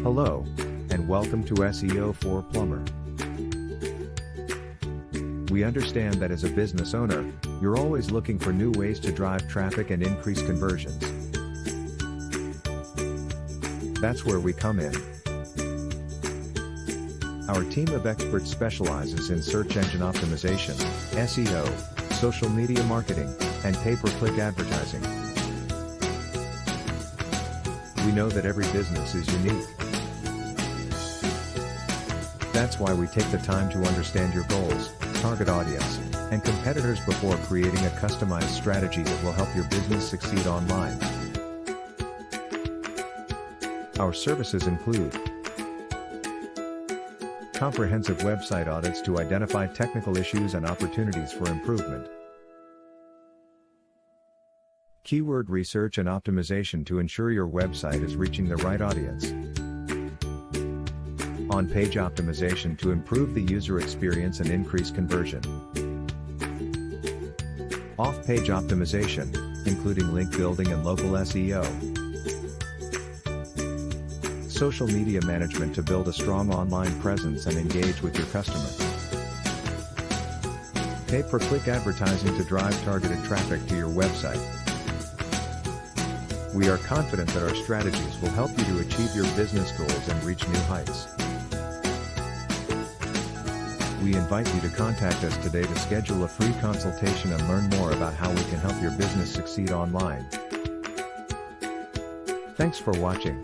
Hello, and welcome to SEO for Plumber. We understand that as a business owner, you're always looking for new ways to drive traffic and increase conversions. That's where we come in. Our team of experts specializes in search engine optimization, SEO, social media marketing, and pay-per-click advertising. We know that every business is unique. That's why we take the time to understand your goals, target audience, and competitors before creating a customized strategy that will help your business succeed online. Our services include comprehensive website audits to identify technical issues and opportunities for improvement, keyword research and optimization to ensure your website is reaching the right audience, on-page optimization to improve the user experience and increase conversion, off-page optimization, including link building and local SEO, social media management to build a strong online presence and engage with your customer, pay-per-click advertising to drive targeted traffic to your website. We are confident that our strategies will help you to achieve your business goals and reach new heights. We invite you to contact us today to schedule a free consultation and learn more about how we can help your business succeed online. Thanks for watching.